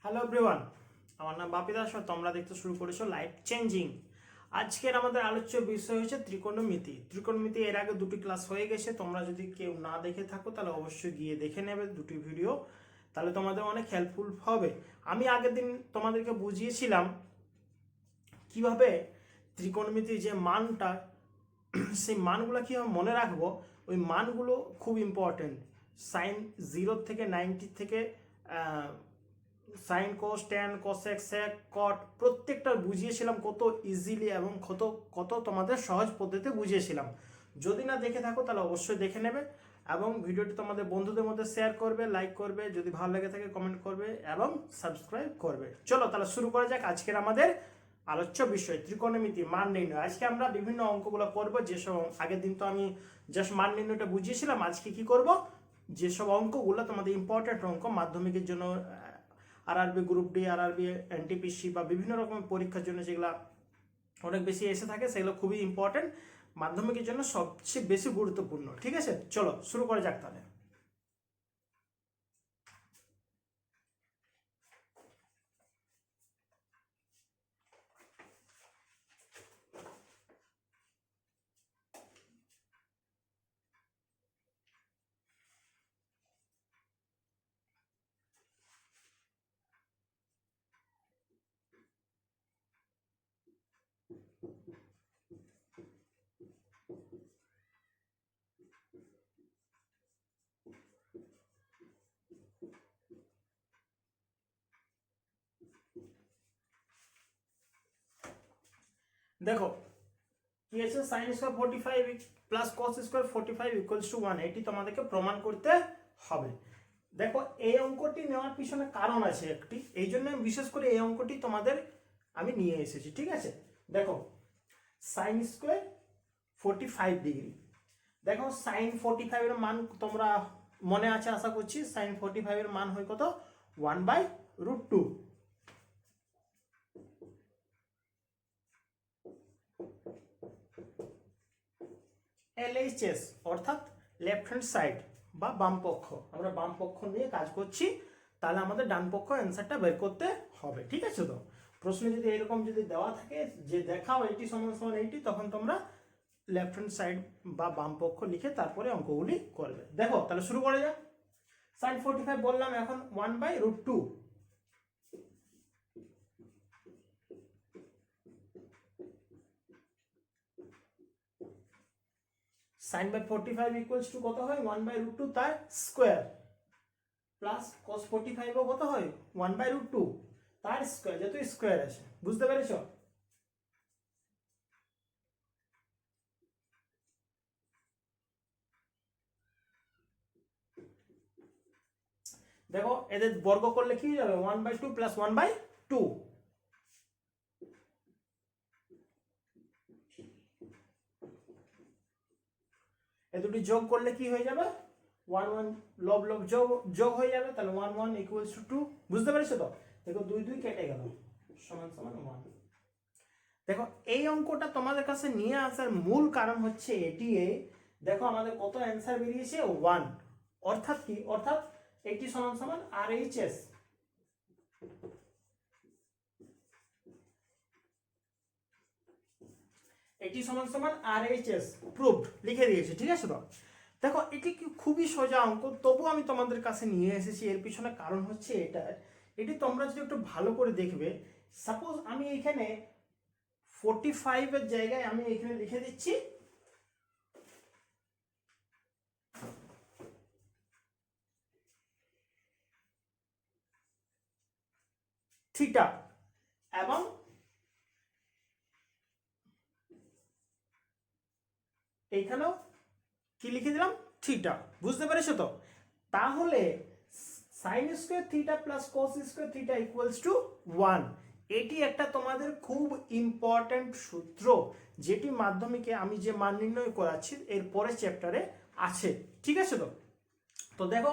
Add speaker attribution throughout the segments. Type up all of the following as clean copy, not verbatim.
Speaker 1: Hello everyone, আমার নাম বাপি দাস আর তোমরা দেখতে শুরু করেছো লাইফ চেঞ্জিং। আজকের আমাদের আলোচ্য বিষয় হচ্ছে ত্রিকোণমিতি। ত্রিকোণমিতি এর আগে দুটি ক্লাস হয়ে গেছে, তোমরা যদি কেউ না দেখে থাকো তাহলে অবশ্যই গিয়ে দেখে নেবে দুটি ভিডিও, তাহলে তোমাদের অনেক হেল্পফুল হবে। আমি আগের দিন তোমাদেরকে বুঝিয়েছিলাম কিভাবে ত্রিকোণমিতির যে মানটা সেই মানগুলো কীভাবে মনে রাখবো। ওই মানগুলো খুব ইম্পর্টেন্ট। সাইন 0 থেকে 90 থেকে sine cos tan cosec sec cot প্রত্যেকটা বুঝিয়েছিলাম কত ইজিলি এবং কত কত তোমাদের সহজ পদ্ধতিতে বুঝিয়েছিলাম। যদি না দেখে থাকো তাহলে অবশ্যই দেখে নেবে এবং ভিডিওটি তোমাদের বন্ধুদের মধ্যে শেয়ার করবে, লাইক করবে, যদি ভালো লেগে থাকে কমেন্ট করবে এবং সাবস্ক্রাইব করবে। চলো তাহলে শুরু করা যাক আজকের আমাদের আলোচ্য বিষয় ত্রিকোণমিতি মান নির্ণয়। আজকে আমরা বিভিন্ন অঙ্কগুলো করব, যেসব আগের দিন তো আমি জাস্ট মান নির্ণয়টা বুঝিয়েছিলাম। আজকে কি করব, যেসব অঙ্কগুলো তোমাদের ইম্পর্টেন্ট অঙ্ক মাধ্যমিকের জন্য, RRB group D, RRB NTPC বা বিভিন্ন রকমের পরীক্ষার জন্য যেগুলো অনেক বেশি এসে থাকে, সেগুলো খুবই ইম্পর্টেন্ট, মাধ্যমিকের জন্য সবচেয়ে বেশি গুরুত্বপূর্ণ। ঠিক আছে, চলো শুরু করা যাক তাহলে। দেখো কি আছে, sine square 45 plus cos square 45 equals to 1, এটি তোমাদেরকে প্রমাণ করতে হবে। দেখো এই অঙ্কটি নেওয়ার পিছনে কারণ আছে একটি, এই জন্য বিশেষ করে এই অঙ্কটি তোমাদের আমি নিয়ে এসেছি। ঠিক আছে, দেখো সাইন স্কোয়ার 45 ডিগ্রি। দেখো সাইন 45 এর মান তোমরা মনে আছে আশা করছি। সাইন 45 এর মান হয় কত, 1/√2। LHS অর্থাৎ লেফট হ্যান্ড সাইড বা বাম পক্ষ, আমরা বাম পক্ষ নিয়ে কাজ করছি, তাহলে আমাদের ডান পক্ষ অ্যান্সারটা বের করতে হবে। ঠিক আছে, তো প্রশ্নে যদি এরকম যদি দেওয়া থাকে যে দেখাও এইটি সমান সমান এইটি, তখন তোমরা লেফট হ্যান্ড সাইড বা বাম পক্ষ লিখে তারপরে অঙ্কগুলি করবে। দেখো তাহলে শুরু করা যাক। সাইন 45 বললাম, এখন 1/√2। সাইন বাই 45 ইকুয়ালস টু কত হয়, 1/√2 তার স্কোয়ার, প্লাস কস 45 ও কত হয়, 1/√2 তার স্কোয়ার, যেহেতু স্কোয়ার আছে। বুঝতে পেরেছো? দেখো এদের বর্গ করলে কি হয়ে যাবে, 1/2 প্লাস 1/2। এ দুটি যোগ করলে কি হয়ে যাবে, 1 1 লব লব যোগ যোগ হয়ে যাবে, তাহলে 1 1 ইকুয়ালস টু 2। বুঝতে পেরেছো তো? দেখো 2 2 কেটে গেল, সমান সমান 1। দেখো এই অঙ্কটা তোমাদের কাছে নিয়ে আসার মূল কারণ হচ্ছে এটি। দেখো আমাদের কত অ্যান্সার বেরিয়েছে, 1। অর্থাৎ কি, অর্থাৎ এটি সমান সমান RHS। এটি সমান সমান RHS প্রুভড, লিখে দিয়েছি। ঠিক আছে, তো দেখো এটি কি খুবই সোজা অঙ্ক, তবু আমি তোমাদের কাছে নিয়ে এসেছি। এর পিছনে কারণ হচ্ছে এটা, এটি তোমরা যদি একটু ভালো করে দেখবে। সাপোজ আমি এখানে 45 এর জায়গায় আমি এখানে লিখে দিচ্ছি থিটা, এবং এইখানেও কি লিখে দিলাম, থিটা। বুঝতে পেরেছো তো? তাহলে sine square theta plus cos square theta equals to 1, এটি একটা তোমাদের খুব ইম্পর্টেন্ট সূত্র, যেটি মাধ্যমিকে আমি যে মান নির্ণয় করাচ্ছি এর পরের চ্যাপ্টারে আছে। ঠিক আছে, তো তো দেখো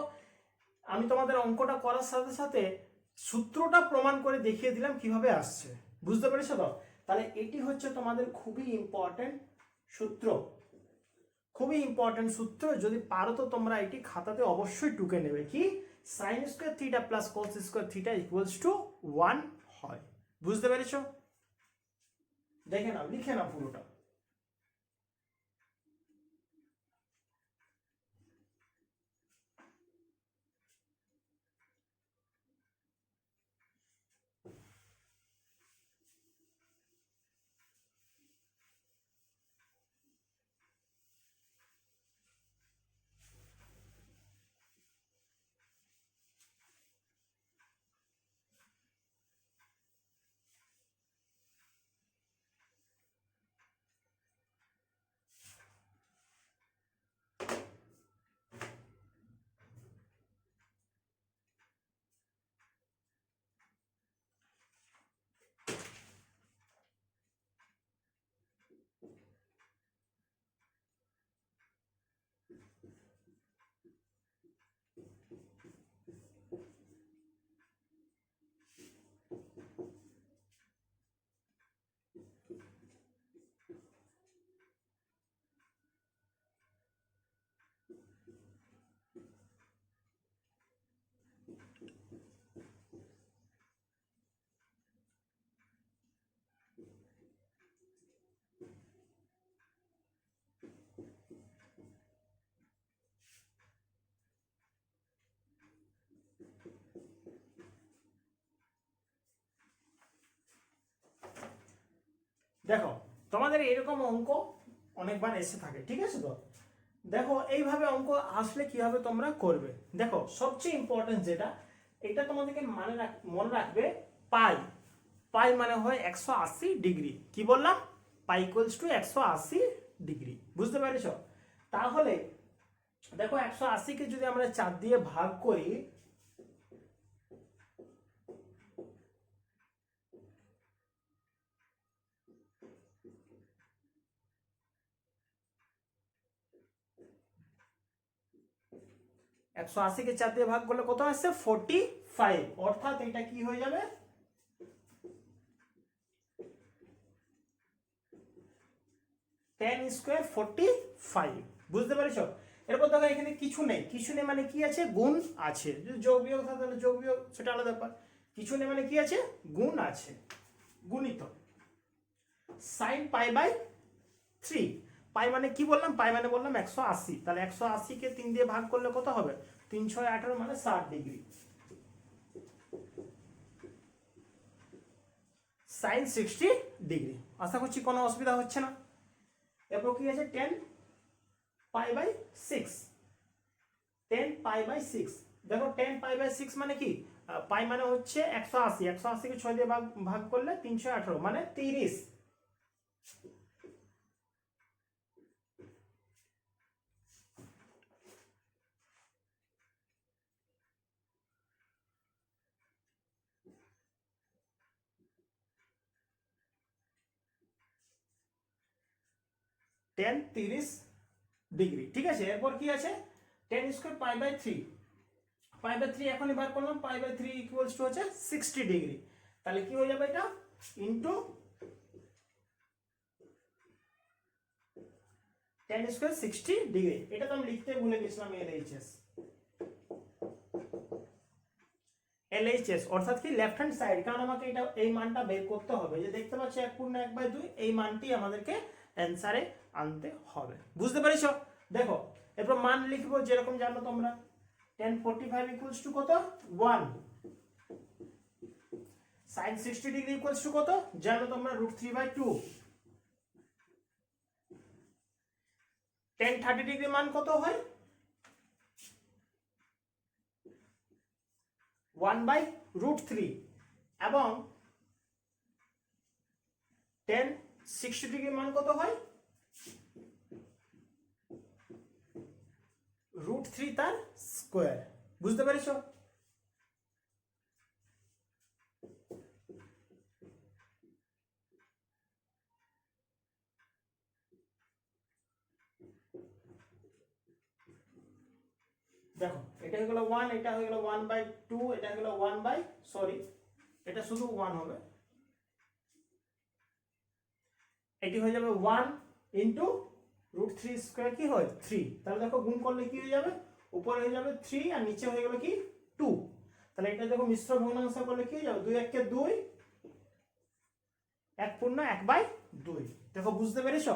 Speaker 1: আমি তোমাদের অঙ্কটা করার সাথে সাথে সূত্রটা প্রমাণ করে দেখিয়ে দিলাম কিভাবে আসছে। বুঝতে পেরেছো তো? তাহলে এটি হচ্ছে তোমাদের খুবই ইম্পর্টেন্ট সূত্র, খুবই ইম্পর্টেন্ট সূত্র। যদি পারো তো তোমরা এটি খাতাতে অবশ্যই টুকে নেবে। কি sine square theta plus cos square theta equals to 1 হয়। বুঝতে পেরেছো? দেখে নাও, লিখে নাও পুরোটা। দেখো তোমাদের এরকম অঙ্ক অনেকবার এসে থাকে, ঠিক আছে? তো দেখো এইভাবে অঙ্ক আসলে কিভাবে তোমরা করবে। দেখো সবচেয়ে ইম্পর্টেন্ট যেটা, এটা তোমাদেরকে মনে রাখবে, পাই। পাই মানে হয় 180 ডিগ্রি। কি বললাম? পাই ইকুয়ালস টু 180 ডিগ্রি। বুঝতে পেরেছ? তাহলে দেখো 180 কে যদি আমরা 4 দিয়ে ভাগ করি, একশো আশিকে 4 দিয়ে ভাগ করলে কত আসছে? 45। অর্থাৎ এটা কি হয়ে যাবে? tan square 45। বুঝতে পেরেছো? এরপর দেখো এখানে কিছু নেই। কিছু নেই মানে কি আছে? গুণ আছে। যদি যোগ বিয়োগ থাকে তাহলে যোগ বিয়োগ, সেটা আলাদা ব্যাপার। কিছু নেই মানে কি আছে? গুণ আছে, গুণিত sin পাই বাই 3। পাই মানে কি বললাম? পাই মানে বললাম 180। তাহলে 180 কে 3 দিয়ে ভাগ করলে কত হবে? 3 6 18 মানে 60 ডিগ্রি। sin 60 degree. আশা করছি কোনো অসুবিধা হচ্ছে না। এরপর কি আছে? 10 পাই বাই 6। 10 pi by 6। দেখো 10 পাই বাই 6 মানে কি? পাই মানে হচ্ছে 180। 180 কে 6 দিয়ে ভাগ করলে 318 মানে 30। Tan 30 degree. ঠিক আছে? এরপর কি আছে? 10 square pi by 3। Pi by 3 এখনই বার করলাম। পাই বাই 3 ইকুয়ালস টু হচ্ছে 60 ডিগ্রি। তাহলে কি হয়ে যাবে? এটা ইনটু 10 স্কয়ার 60 ডিগ্রি। এটা তো আমি লিখতে ভুলে গেছিলাম, এলএইচএস। এলএইচএস অর্থাৎ কি? Left hand side. কারণ আমাকে এটা এই মানটা বের করতে হবে। যে দেখতে পাচ্ছি 1/1/2, এই মানটি আমাদেরকে অ্যানসারে আনতে হবে। বুঝতে পেরেছো? দেখো এরপর মান লিখবো যেরকম জানো তোমরা। tan 45 ইকুয়ালস টু কত? 1। sin 60 ডিগ্রি ইকুয়ালস টু কত জানো তোমরা? √3/2। tan 30 ডিগ্রি মান কত হয়? 1/√3। এবং tan 60 ডিগ্রি মান কত হয়? √3 তার স্কয়ার। বুঝতে পেরেছো? দেখো এটা হয়ে গেল 1, এটা হয়ে গেল 1/2, এটা হয়ে গেল 1/, এটা শুধু 1 হবে। এটি হয়ে যাবে 1 ইনটু √3 স্কয়ার কি হয়? 3। তাহলে দেখো গুণ করলে কি হয়ে যাবে? উপরে হয়ে যাবে 3 আর নিচে হয়ে গেল কি? তাহলে এটা দেখো মিশ্র ভগ্নাংশ করলে কি হয়ে যাবে, 2 1 2, 1 পূর্ণ 1/2। দেখো বুঝতে পেরেছো,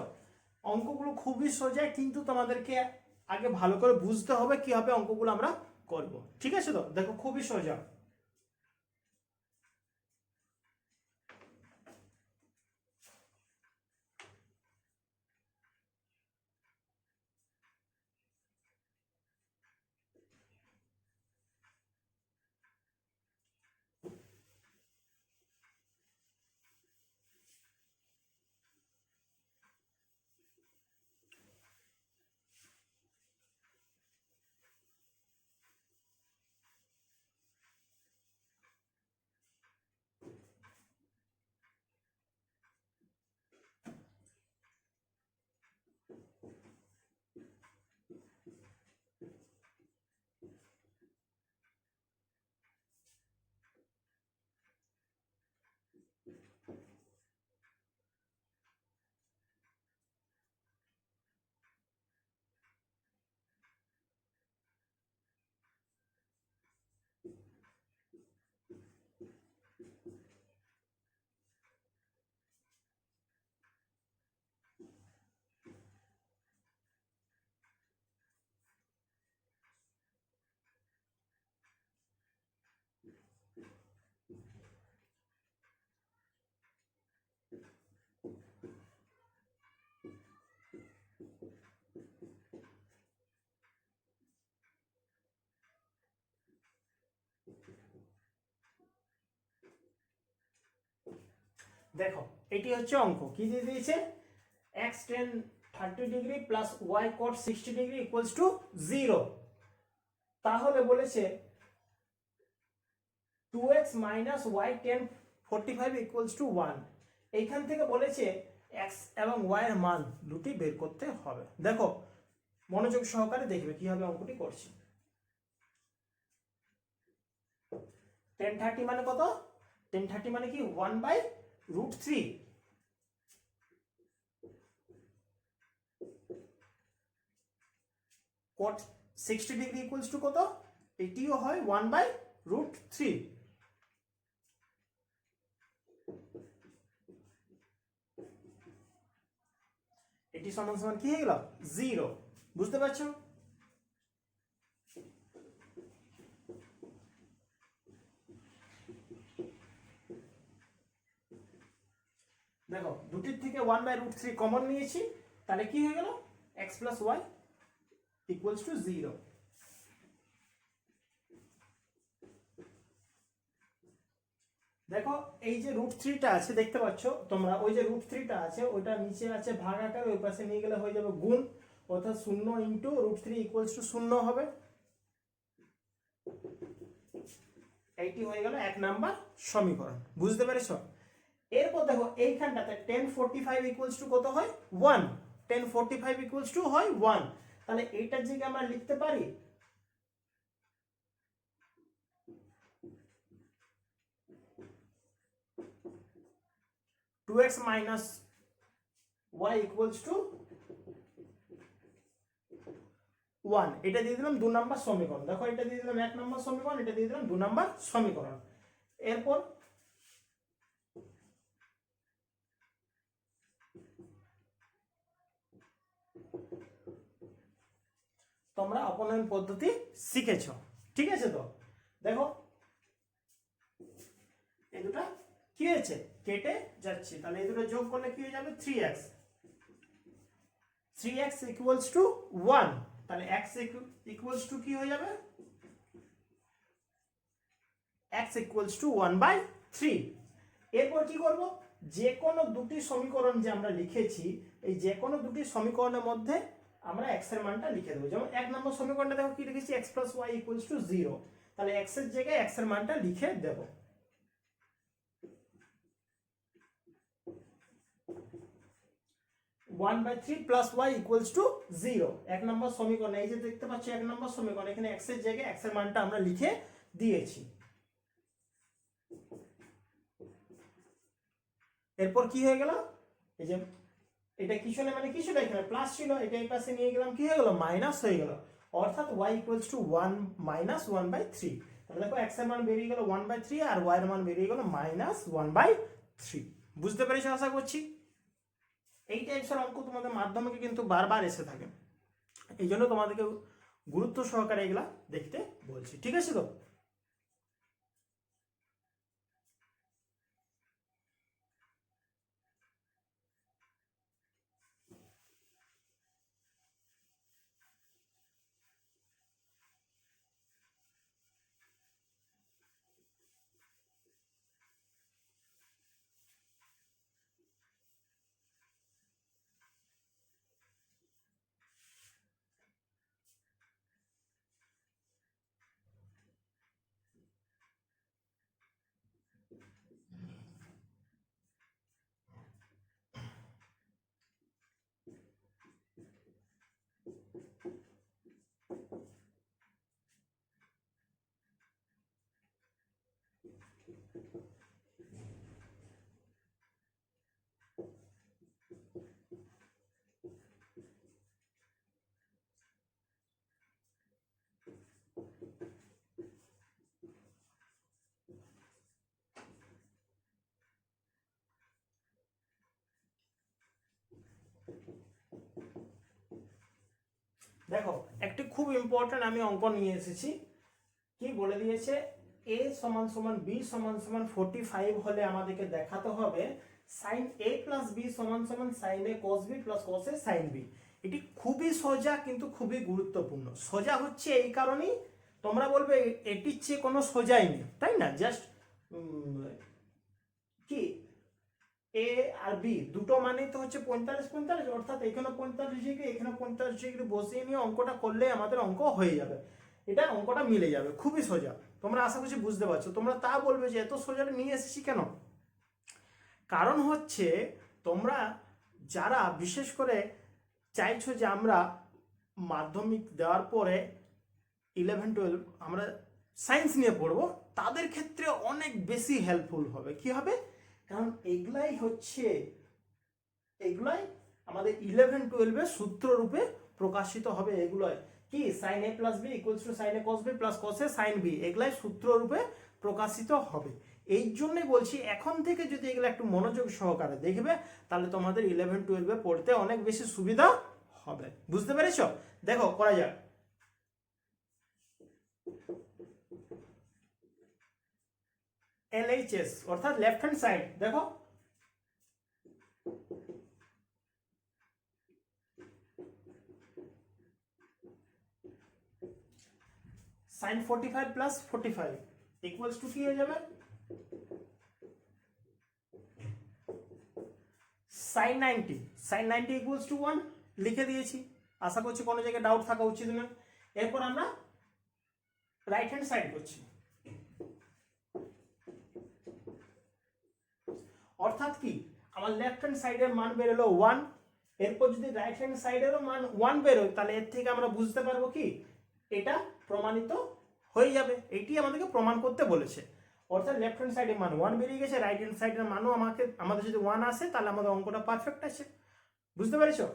Speaker 1: অঙ্কগুলো খুবই সোজা, কিন্তু তোমাদেরকে আগে ভালো করে বুঝতে হবে কিভাবে অঙ্কগুলো আমরা করব। ঠিক আছে, তো দেখো খুবই সোজা। দেখো এটি হচ্ছে অঙ্ক, কি দিয়ে দিয়েছে, x tan 30 degree plus y cot 60 degree equals to 0। তাহলে বলেছে 2x minus y tan 45 equals to 1। এইখান থেকে বলেছে x এবং y এর মান দুটি বের করতে হবে। দেখো মনোযোগ সহকারে দেখবে কিভাবে অঙ্কটি করছি। tan 30 মানে কত, tan 30 মানে কি 1/√3। cot 60 ডিগ্রি ইকুয়ালস টু কত, এটিও হয় 1/√3। এটি সমান সমান কি হয়ে গেল, 0। বুঝতে পারছো? দেখো দুটির থেকে 1/√3 কমন নিয়েছি, তাহলে কি হয়ে গেল, x plus Y equals to 0। দেখো এই যে √3টা আছে দেখতে পাচ্ছ তোমরা, ওই যে √3টা আছে ওইটা নিচে আছে ভাগ আকারে, ওই পাশে নিয়ে গেলে হয়ে যাবে গুণ, অর্থাৎ 0 ইন্টু √3 ইকুয়ালস টু 0 হবে। এইটি হয়ে গেল 1 নাম্বার সমীকরণ। বুঝতে পেরেছো? এরপর দেখো এইখানটাতে tan 45 ইকুয়ালস টু কত হয়, 1। tan 45 ইকুয়ালস টু হয় 1। তাহলে এইটার জায়গায় আমরা লিখতে পারি two x minus y equals to 1। এটা দিয়ে দিলাম 2 নম্বর সমীকরণ। দেখো এটা দিয়ে দিলাম 1 নম্বর সমীকরণ, এটা দিয়ে দিলাম 2 নম্বর সমীকরণ। এরপর তোমরা অপনয়ন পদ্ধতি শিখেছো, ঠিক আছে? তো দেখো এই দুটো কি হয়েছে, কেটে যাচ্ছে, তাহলে এই দুটো যোগ করলে কি হয়ে যাবে, 3x। 3x ইকুয়ালস টু 1, তাহলে x ইকুয়ালস টু কি হয়ে যাবে, x ইকুয়ালস টু 1/3। এরপর কি করব, যে কোনো দুটি সমীকরণ যে আমরা লিখেছি, এই যে কোনো দুটি সমীকরণের মধ্যে আমরা x এর মানটা লিখে দেবো। যেমন 1 নম্বর সমীকরণটা দেখো কি লিখেছি, x plus Y equals to 0। তাহলে x এর জায়গায় x এর মানটা লিখে দেব। One by three plus Y equals to 0। 1 নম্বর সমীকরণ, এই যে দেখতে পাচ্ছি 1 নম্বর সমীকরণ, এখানে x এর জায়গায় x এর মানটা আমরা লিখে দিয়েছি। এরপর কি হয়ে গেল, এই যে এটা কি ছিল, মানে কি ছিল, এখানে প্লাস ছিল, এটা এই পাশে নিয়ে গেলাম, কি হয়ে গেল, মাইনাস হয়ে গেল, অর্থাৎ y ইকুয়ালস টু 1 মাইনাস 1/3। দেখো x এর মান বেরিয়ে গেল 1/3 আর y এর মান বেরিয়ে গেল -1/3। বুঝতে পেরেছো আশা করছি। এই টাইপসের অঙ্ক তোমাদের মাধ্যমিকে কিন্তু বারবার এসে থাকে, এই জন্য তোমাদেরকে গুরুত্ব সহকারে এগুলা দেখতে বলছি, ঠিক আছে তো। দেখো একটি খুব ইম্পর্টেন্ট আমি অঙ্ক নিয়ে এসেছি, কি বলে দিয়েছে, a সমান সমান b সমান সমান 45 হলে আমাদেরকে দেখাতে হবে sin a প্লাস b সমান সমান sin a cos b plus cos a sin b। এটি খুবই সোজা কিন্তু খুবই গুরুত্বপূর্ণ। সোজা হচ্ছে এই কারণেই, তোমরা বলবে এটির চেয়ে কোনো সোজাই নেই, তাই না, জাস্ট কি এ আর বি দুটো মানেই তো হচ্ছে 45 অর্থাৎ এখানে 45 ডিগ্রি এখানে 45 ডিগ্রি বসিয়ে নিয়ে অঙ্কটা করলে আমাদের অঙ্ক হয়ে যাবে, এটা অঙ্কটা মিলে যাবে, খুবই সোজা। তোমরা আশা করছি বুঝতে পারছো। তোমরা তা বলবে যে এত সোজাটা নিয়ে এসেছি কেন, কারণ হচ্ছে তোমরা যারা বিশেষ করে চাইছো যে আমরা মাধ্যমিক দেওয়ার পরে 11-12 আমরা সায়েন্স নিয়ে পড়বো, তাদের ক্ষেত্রে অনেক বেশি হেল্পফুল হবে। কি হবে, কারণ এগুলাই আমাদের 11-12 সূত্র রূপে প্রকাশিত হবে। এগুলাই কি sin a plus b equals to sin a cos b plus cos a sin b, এগুলাই সূত্র রূপে প্রকাশিত হবে। এই জন্যই বলছি এখন থেকে যদি এগুলো একটু মনোযোগ সহকারে দেখবে তাহলে তোমাদের 11-12 পড়তে অনেক বেশি সুবিধা হবে। বুঝতে পেরেছো? দেখো করা যাক। LHS অর্থাৎ লেফট হ্যান্ড সাইড, দেখো sin 45 প্লাস 45 ইকুয়ালস টু কি হয়ে যাবে, sin 90। sin 90 ইকুয়ালস টু 1 লিখে দিয়েছি, আশা করছি কোনো জায়গায় ডাউট থাকা উচিত নয়। এরপর আমরা রাইট হ্যান্ড সাইড করছি, অর্থাৎ কি আমার লেফট হ্যান্ড সাইডের মান বেরোলো 1, এরপর যদি রাইট হ্যান্ড সাইডেরও মান 1 বেরোয় তাহলে এর থেকে আমরা বুঝতে পারবো কি এটা প্রমাণিত হয়ে যাবে। এটি আমাদেরকে প্রমাণ করতে বলেছে, অর্থাৎ লেফট হ্যান্ড সাইডের মান 1 বেরিয়ে গেছে, রাইট হ্যান্ড সাইডের মানও আমাদের যদি 1 আসে তাহলে আমাদের অঙ্কটা পারফেক্ট আছে। বুঝতে পেরেছো?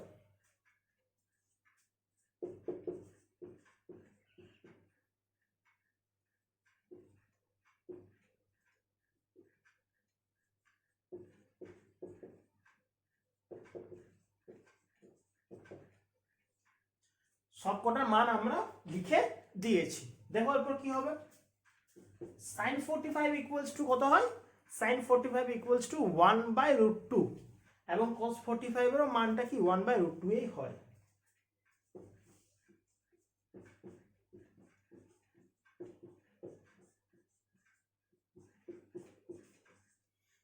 Speaker 1: সবকটার মান আমরা লিখে দিয়েছি। দেখো এরপর কি হবে, sin 45 ইকুয়ালস টু কত হয়, sin 45 ইকুয়ালস টু 1/√2 এবং cos 45 এরও মানটা কি 1/√2 এই হয়।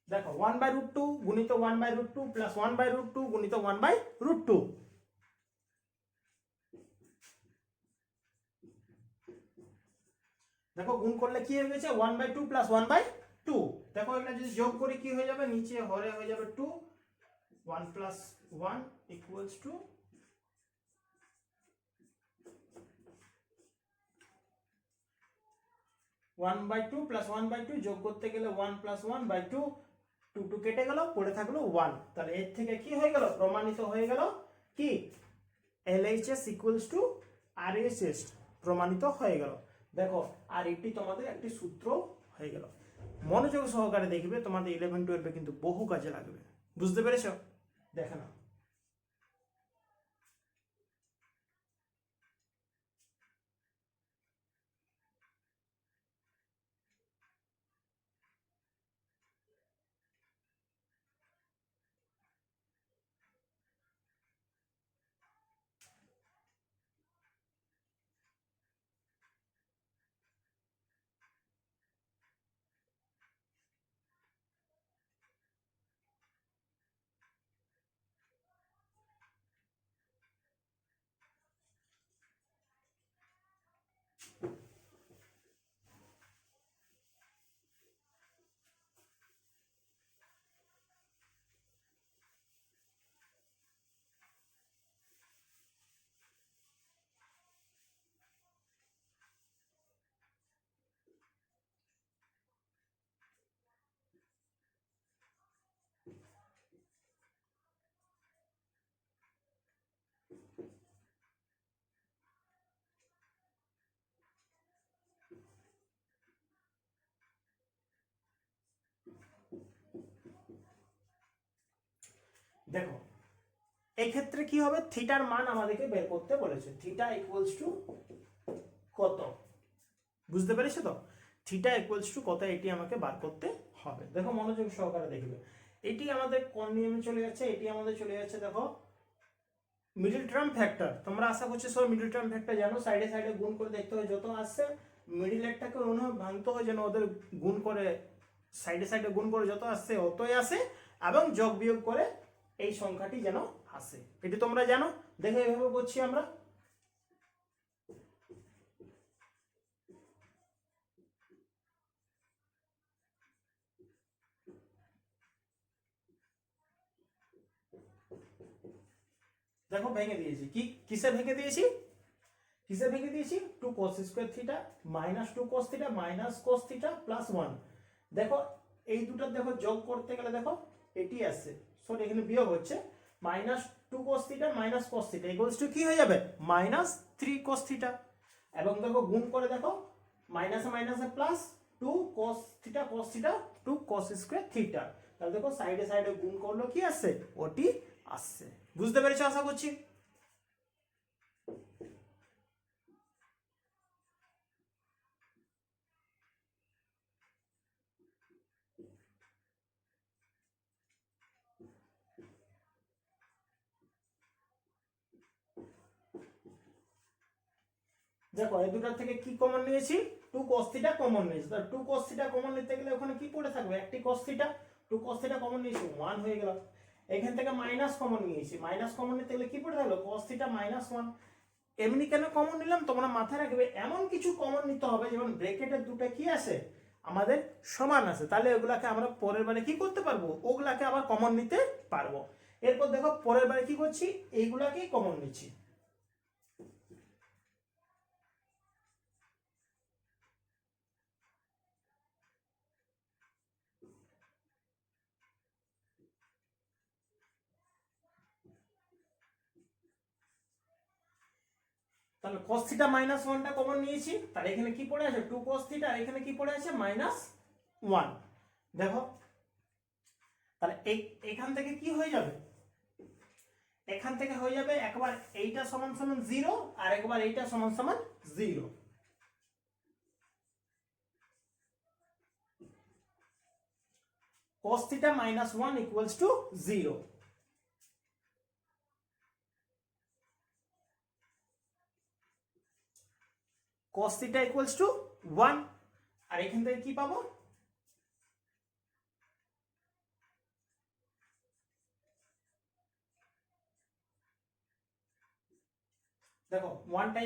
Speaker 1: দেখো 1/√2 গুণিত 1/√2 প্লাস 1/√2 গুণিত 1/√2, দেখো গুণ করলে কি হয়ে গেছে 1/2 প্লাস 1/2। দেখো এখানে যদি যোগ করি কি হয়ে যাবে, নিচে হরে হয়ে যাবে 2, 1 প্লাস 1 ইকুয়ালস টু 1/2 প্লাস 1/2 যোগ করতে গেলে 1 প্লাস 1/2, 2 কেটে গেল, পড়ে থাকলো 1। তাহলে এর থেকে কি হয়ে গেল, প্রমাণিত হয়ে গেল কি LHS ইকুয়ালস টু RHS প্রমাণিত হয়ে গেল। দেখো আর এটি তোমাদের একটি সূত্র হয়ে গেল। মনোযোগ সহকারে দেখবে, তোমাদের 11-12 কিন্তু বহু কাজে লাগবে। বুঝতে পেরেছো? দেখে নাও। দেখো এই ক্ষেত্রে কি হবে, থিটার মান আমাদেরকে বের করতে বলেছে। থিটা ইকুয়ালস টু কত, বুঝতে পেরেছো তো? থিটা ইকুয়ালস টু কত, এটি আমাকে বার করতে হবে। দেখো মনোযোগ সহকারে দেখবে, এটি আমাদের কোন নিয়মে চলে যাচ্ছে, এটি আমাদের চলে যাচ্ছে দেখো মিডল টার্ম ফ্যাক্টর। তোমরা আশা করছি সব মিডল টার্ম ফ্যাক্টর জানো, সাইডে সাইডে গুণ করে দেখতে হয়, যত আসছে মিডল একটাকে অনুভব ভাঙতে হয় যেন ওদের গুণ করে, সাইডে সাইডে গুণ করে যত আসছে অতই আসে, এবং যোগ বিয়োগ করে এই সংখ্যাটি যেন আসে, এটি তোমরা জানো। দেখো এইভাবে করছি আমরা। দেখো ভেঙে দিয়েছি, কিসে ভেঙে দিয়েছি, কিসে ভেঙে দিয়েছি, 2 cos square theta minus 2 cos theta minus cos theta plus 1। দেখো এই দুটো দেখো যোগ করতে গেলে দেখো এটি আসছে, সরি এখানে বিয়োগ হচ্ছে, minus 2 cos theta minus cos theta equals to কি হয়ে যাবে, মাইনাস 3 cos থিটা। এবং দেখো গুণ করে দেখো মাইনাসে মাইনাসে plus 2 cos theta 2 cos square theta. তাহলে দেখো সাইডে সাইডে গুণ করলো কি আসছে, ওটি আসছে। বুঝতে পেরেছো আশা করছি। দেখো এই দুটার থেকে কি কমন নিয়েছি, 2 cos থিটা কমন নিয়েছি। তাহলে 2 cos থিটা কমন নিতে গেলে ওখানে কি পড়ে থাকবে, একটি cos theta. 2 cos theta common নিয়েছি 1 হয়ে গেল। এখান থেকে মাইনাস কমন নিয়েছি, মাইনাস কমন নিতে গেলে কি পড়ে থাকলো, cos থিটা মাইনাস 1। এমনি কেন কমন নিলাম তোমরা মাথায় রাখবে, এমন কিছু কমন নিতে হবে যেমন ব্র্যাকেটের দুটো কি আছে আমাদের সমান আছে, তাহলে ওগুলাকে আমরা পরের বারে কি করতে পারবো, ওগুলাকে আবার কমন নিতে পারবো। এরপর দেখো পরের বারে কি করছি, এইগুলাকেই কমন নিচ্ছি। তাহলে cos থিটা মাইনাস 1টা কমন নিয়েছি, তাহলে এখানে কি পড়ে আছে 2 cos থিটা, আর এখানে কি পড়ে আছে মাইনাস 1। দেখো তাহলে এখান থেকে কি হয়ে যাবে, এখান থেকে হয়ে যাবে একবার এইটা সমান সমান 0, আর একবার এইটা সমান সমান 0। cos theta minus 1 equals to 0। cos theta equals to 1, আর এখান থেকে কি পাবো, দেখো 1টা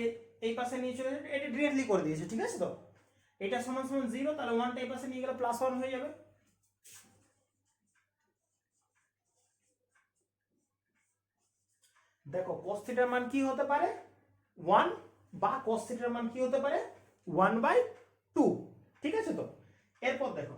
Speaker 1: এই পাশে নিয়ে চলে যাবে, এটা ডিরেক্টলি করে দিয়েছে, ঠিক আছে তো। এটা সমান সমান 0, তাহলে 1টা এই পাশে নিয়ে গেলে প্লাস 1 হয়ে যাবে। দেখো cos থিটার মান কি হতে পারে 1, বা cos থিটার মান কি হতে পারে 1/2, ঠিক আছে তো। এরপর দেখো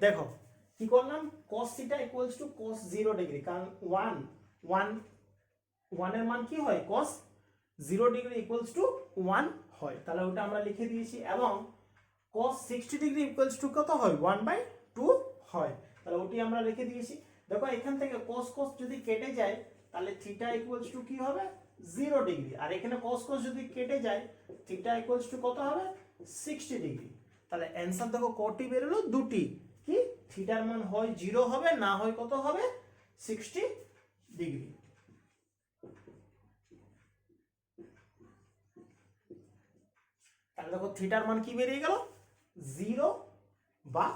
Speaker 1: দেখো কি করলাম, cos theta equals to cos 0 degree, কারণ 1 এর মান কি হয়, cos 0 ডিগ্রি ইকুয়ালস টু 1 হয়, তাহলে ওটা আমরা লিখে দিয়েছি। এবং cos 60 ডিগ্রি ইকুয়ালস টু কত হয়, 1/2 হয়, তাহলে ওটি আমরা লিখে দিয়েছি। দেখো এখান থেকে cos cos যদি কেটে যায় তাহলে থিটা ইকুয়ালস টু কি হবে, 0 ডিগ্রি, আর এখানে cos cos যদি কেটে যায় থিটা ইকুয়ালস টু কত হবে, 60 ডিগ্রি। তাহলে অ্যান্সার দেখো কটি বেরোলো, দুটি, কি থিটার মান হয় 0 হবে, না হয় কত হবে, 60 ডিগ্রি। তাহলে দেখো থিটার মান কি বেরিয়ে গেল, 0 বা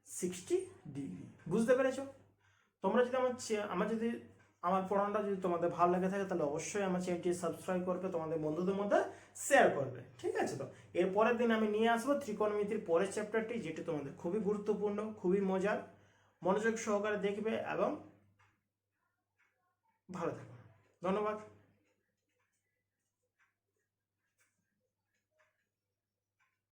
Speaker 1: 60 ডিগ্রি। বুঝতে পেরেছো? তোমরা যদি আমার পড়ানোটা যদি তোমাদের ভালো লেগে থাকে তাহলে অবশ্যই আমার চ্যানেলটি সাবস্ক্রাইব করবে, তোমাদের বন্ধুদের মধ্যে শেয়ার করবে, ঠিক আছে? তো এর পরের দিন আমি নিয়ে আসবো ত্রিকোণমিতির পরের চ্যাপ্টারটি, যেটি তোমাদের খুবই গুরুত্বপূর্ণ, খুবই মজার, মনোযোগ সহকারে দেখবে এবং ভালো থাকবে। ধন্যবাদ।